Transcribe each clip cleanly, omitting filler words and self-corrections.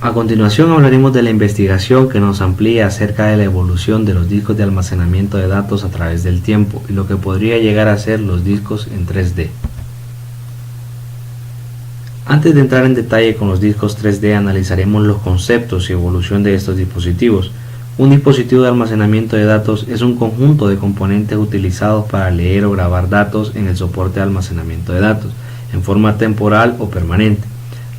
A continuación hablaremos de la investigación que nos amplía acerca de la evolución de los discos de almacenamiento de datos a través del tiempo y lo que podría llegar a ser los discos en 3D. Antes de entrar en detalle con los discos 3D, analizaremos los conceptos y evolución de estos dispositivos. Un dispositivo de almacenamiento de datos es un conjunto de componentes utilizados para leer o grabar datos en el soporte de almacenamiento de datos, en forma temporal o permanente.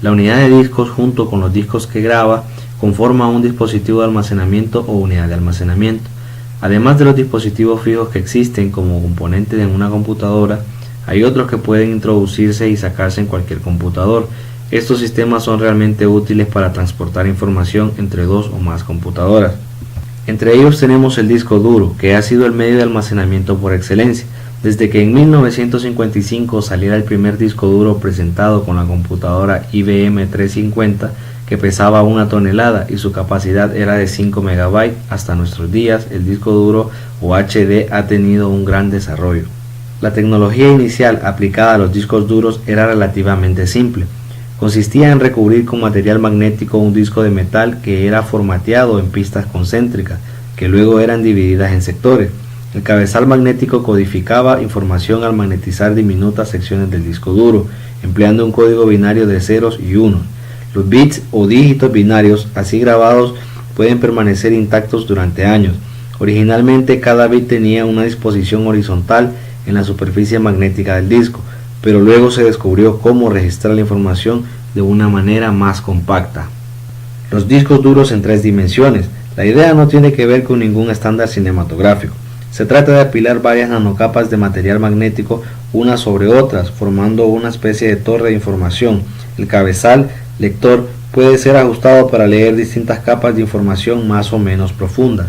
La unidad de discos junto con los discos que graba conforma un dispositivo de almacenamiento o unidad de almacenamiento. Además de los dispositivos fijos que existen como componentes en una computadora, hay otros que pueden introducirse y sacarse en cualquier computador. Estos sistemas son realmente útiles para transportar información entre dos o más computadoras. Entre ellos tenemos el disco duro, que ha sido el medio de almacenamiento por excelencia. Desde que en 1955 saliera el primer disco duro presentado con la computadora IBM 350, que pesaba 1 tonelada y su capacidad era de 5 MB, hasta nuestros días el disco duro o HD ha tenido un gran desarrollo. La tecnología inicial aplicada a los discos duros era relativamente simple. Consistía en recubrir con material magnético un disco de metal que era formateado en pistas concéntricas, que luego eran divididas en sectores. El cabezal magnético codificaba información al magnetizar diminutas secciones del disco duro, empleando un código binario de ceros y unos. Los bits o dígitos binarios así grabados pueden permanecer intactos durante años. Originalmente cada bit tenía una disposición horizontal en la superficie magnética del disco, pero luego se descubrió cómo registrar la información de una manera más compacta. Los discos duros en 3 dimensiones. La idea no tiene que ver con ningún estándar cinematográfico. Se trata de apilar varias nanocapas de material magnético unas sobre otras, formando una especie de torre de información. El cabezal lector puede ser ajustado para leer distintas capas de información más o menos profundas.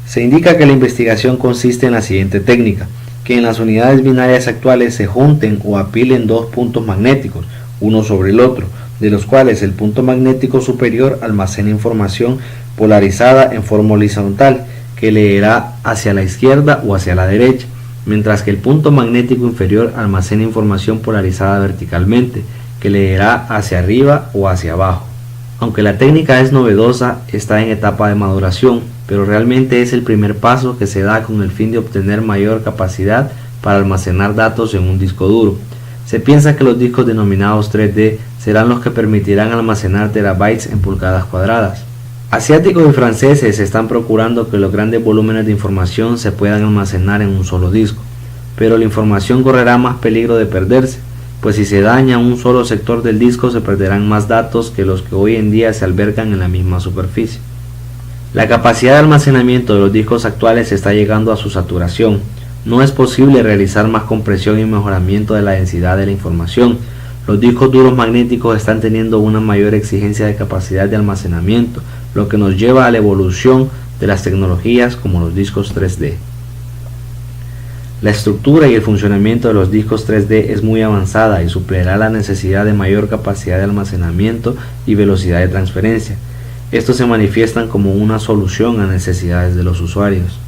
Se indica que la investigación consiste en la siguiente técnica: que en las unidades binarias actuales se junten o apilen dos puntos magnéticos, uno sobre el otro, de los cuales el punto magnético superior almacena información polarizada en forma horizontal, que leerá hacia la izquierda o hacia la derecha, mientras que el punto magnético inferior almacena información polarizada verticalmente, que leerá hacia arriba o hacia abajo. Aunque la técnica es novedosa, está en etapa de maduración, pero realmente es el primer paso que se da con el fin de obtener mayor capacidad para almacenar datos en un disco duro. Se piensa que los discos denominados 3D serán los que permitirán almacenar terabytes en pulgadas cuadradas. Asiáticos y franceses están procurando que los grandes volúmenes de información se puedan almacenar en un solo disco, pero la información correrá más peligro de perderse, pues si se daña un solo sector del disco se perderán más datos que los que hoy en día se albergan en la misma superficie. La capacidad de almacenamiento de los discos actuales está llegando a su saturación. No es posible realizar más compresión y mejoramiento de la densidad de la información. Los discos duros magnéticos están teniendo una mayor exigencia de capacidad de almacenamiento, lo que nos lleva a la evolución de las tecnologías como los discos 3D. La estructura y el funcionamiento de los discos 3D es muy avanzada y suplirá la necesidad de mayor capacidad de almacenamiento y velocidad de transferencia. Estos se manifiestan como una solución a necesidades de los usuarios.